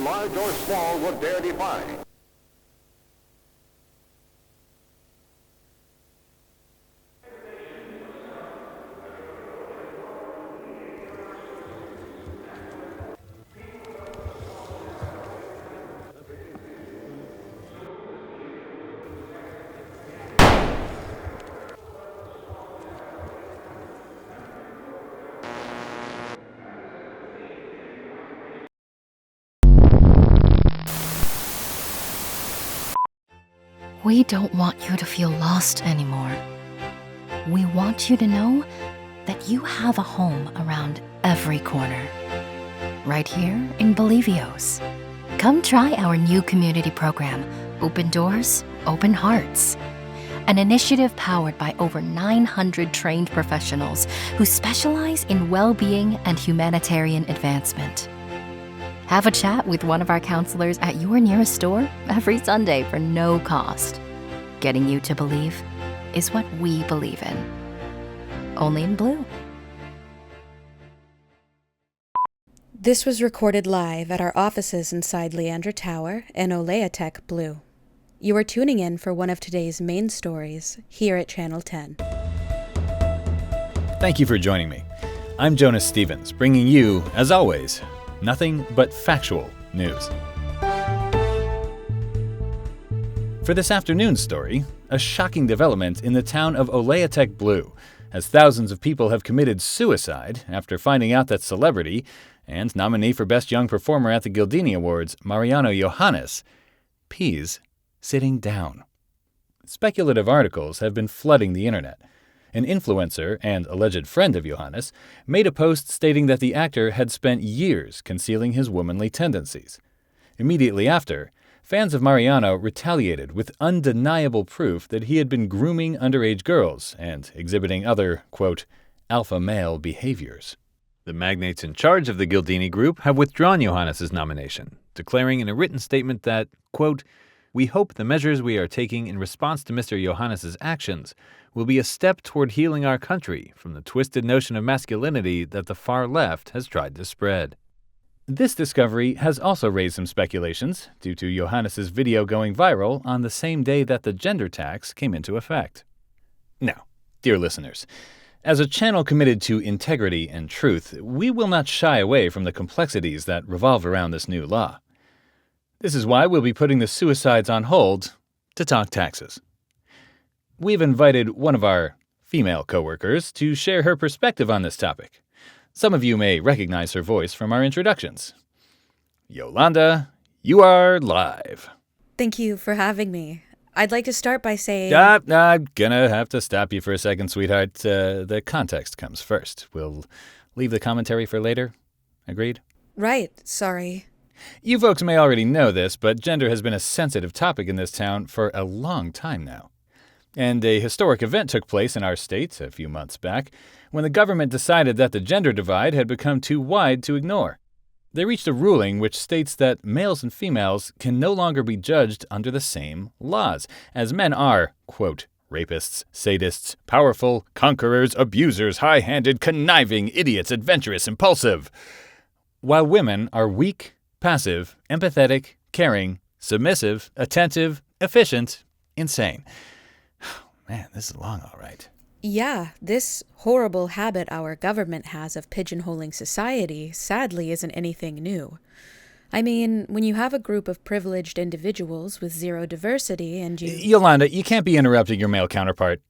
large or small, would dare defy. We don't want you to feel lost anymore. We want you to know that you have a home around every corner. Right here in Bolivios. Come try our new community program, Open Doors, Open Hearts. An initiative powered by over 900 trained professionals who specialize in well-being and humanitarian advancement. Have a chat with one of our counselors at your nearest store every Sunday for no cost. Getting you to believe is what we believe in. Only in blue. This was recorded live at our offices inside Leandra Tower in Olayatech Blue. You are tuning in for one of today's main stories here at Channel 10. Thank you for joining me. I'm Jonah Stevens, bringing you, as always, nothing but factual news. For this afternoon's story, a shocking development in the town of Olayatech Blue, as thousands of people have committed suicide after finding out that celebrity and nominee for Best Young Performer at the Gildini Awards, Mariano Johannes, pees sitting down. Speculative articles have been flooding the internet. An influencer and alleged friend of Johannes made a post stating that the actor had spent years concealing his womanly tendencies. Immediately after, fans of Mariano retaliated with undeniable proof that he had been grooming underage girls and exhibiting other, quote, alpha male behaviors. The magnates in charge of the Gildini Group have withdrawn Johannes' nomination, declaring in a written statement that, quote, we hope the measures we are taking in response to Mr. Johannes' actions will be a step toward healing our country from the twisted notion of masculinity that the far left has tried to spread. This discovery has also raised some speculations due to Johannes' video going viral on the same day that the gender tax came into effect. Now, dear listeners, as a channel committed to integrity and truth, we will not shy away from the complexities that revolve around this new law. This is why we'll be putting the suicides on hold to talk taxes. We've invited one of our female coworkers to share her perspective on this topic. Some of you may recognize her voice from our introductions. Yolanda, you are live. Thank you for having me. I'd like to start by saying... I'm gonna have to stop you for a second, sweetheart. The context comes first. We'll leave the commentary for later. Agreed? Right, sorry. You folks may already know this, but gender has been a sensitive topic in this town for a long time now. And a historic event took place in our state a few months back when the government decided that the gender divide had become too wide to ignore. They reached a ruling which states that males and females can no longer be judged under the same laws, as men are, quote, rapists, sadists, powerful, conquerors, abusers, high-handed, conniving, idiots, adventurous, impulsive, while women are weak, passive, empathetic, caring, submissive, attentive, efficient, insane. Man, this is long, all right. Yeah, this horrible habit our government has of pigeonholing society sadly isn't anything new. I mean, when you have a group of privileged individuals with zero diversity and you... Yolanda, you can't be interrupting your male counterpart.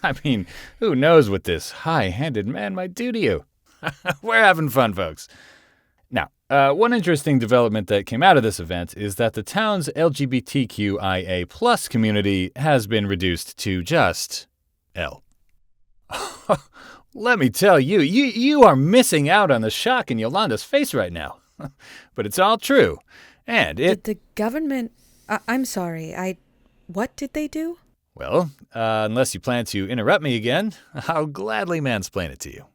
I mean, who knows what this high-handed man might do to you? We're having fun, folks. Now, one interesting development that came out of this event is that the town's LGBTQIA+ community has been reduced to just L. Let me tell you, you are missing out on the shock in Yolanda's face right now. But it's all true. And Did the government... I'm sorry, what did they do? Well, unless you plan to interrupt me again, I'll gladly mansplain it to you.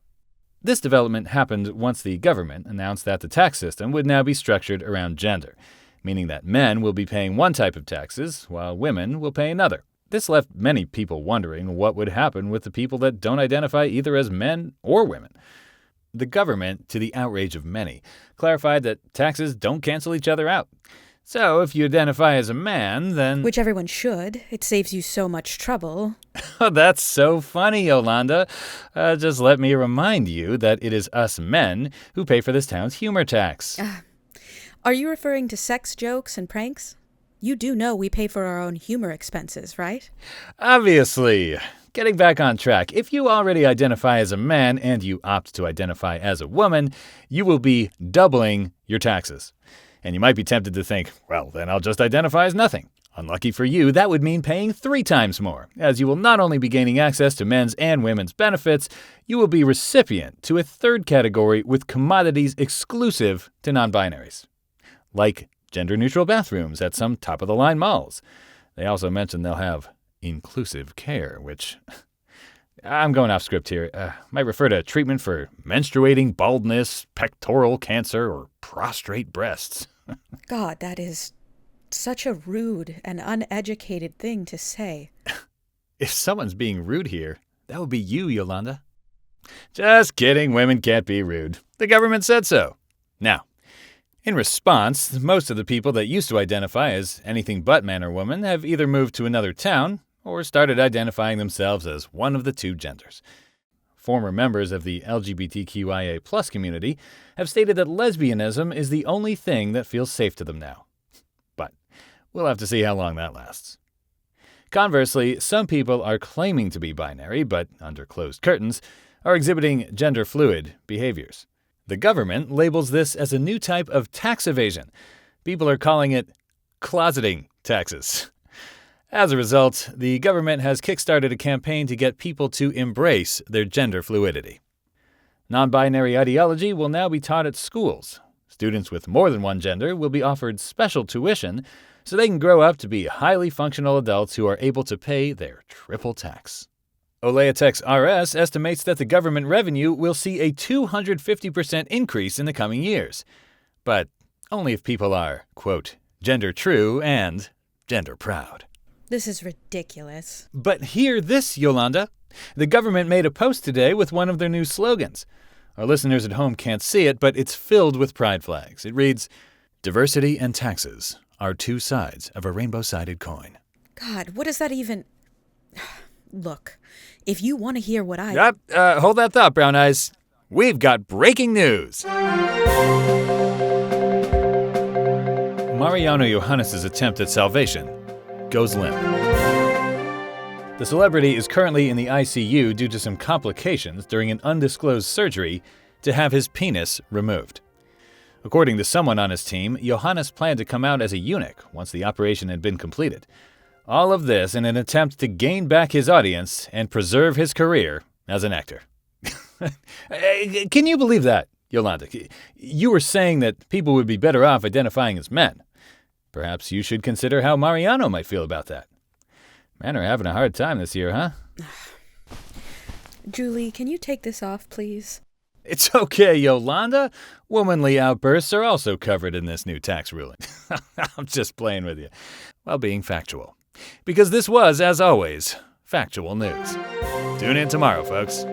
This development happened once the government announced that the tax system would now be structured around gender, meaning that men will be paying one type of taxes, while women will pay another. This left many people wondering what would happen with the people that don't identify either as men or women. the government, to the outrage of many, clarified that taxes don't cancel each other out. So if you identify as a man, then... Which everyone should. It saves you so much trouble. Oh, that's so funny, Yolanda. Just let me remind you that it is us men who pay for this town's humor tax. Are you referring to sex jokes and pranks? You do know we pay for our own humor expenses, right? Obviously. Getting back on track, if you already identify as a man and you opt to identify as a woman, you will be doubling your taxes. And you might be tempted to think, well, then I'll just identify as nothing. Unlucky for you, that would mean paying 3 times more, as you will not only be gaining access to men's and women's benefits, you will be recipient to a third category with commodities exclusive to non-binaries, like gender-neutral bathrooms at some top-of-the-line malls. They also mention they'll have inclusive care, which... I'm going off script here. Might refer to treatment for menstruating baldness, pectoral cancer, or prostrate breasts. God, that is such a rude and uneducated thing to say. If someone's being rude here, that would be you, Yolanda. Just kidding, women can't be rude. The government said so. Now, in response, most of the people that used to identify as anything but man or woman have either moved to another town or started identifying themselves as one of the 2 genders. Former members of the LGBTQIA+ community have stated that lesbianism is the only thing that feels safe to them now. But we'll have to see how long that lasts. Conversely, some people are claiming to be binary, but under closed curtains, are exhibiting gender-fluid behaviors. The government labels this as a new type of tax evasion. People are calling it closeting taxes. As a result, the government has kickstarted a campaign to get people to embrace their gender fluidity. Non-binary ideology will now be taught at schools. Students with more than one gender will be offered special tuition so they can grow up to be highly functional adults who are able to pay their triple tax. Olea Tech's RS estimates that the government revenue will see a 250% increase in the coming years. But only if people are, quote, gender true and gender proud. This is ridiculous. But hear this, Yolanda. The government made a post today with one of their new slogans. Our listeners at home can't see it, but it's filled with pride flags. It reads, "Diversity and taxes are 2 sides of a rainbow-sided coin." God, what does that even... Look, if you want to hear what I... Yep, hold that thought, Brown Eyes. We've got breaking news. Mariano Johannes' attempt at salvation goes limp. The celebrity is currently in the ICU due to some complications during an undisclosed surgery to have his penis removed. According to someone on his team, Johannes planned to come out as a eunuch once the operation had been completed. All of this in an attempt to gain back his audience and preserve his career as an actor. Can you believe that, Yolanda? You were saying that people would be better off identifying as men. Perhaps you should consider how Mariano might feel about that. Men are having a hard time this year, huh? Julie, can you take this off, please? It's okay, Yolanda. Womanly outbursts are also covered in this new tax ruling. I'm just playing with you, while being factual. Because this was, as always, factual news. Tune in tomorrow, folks.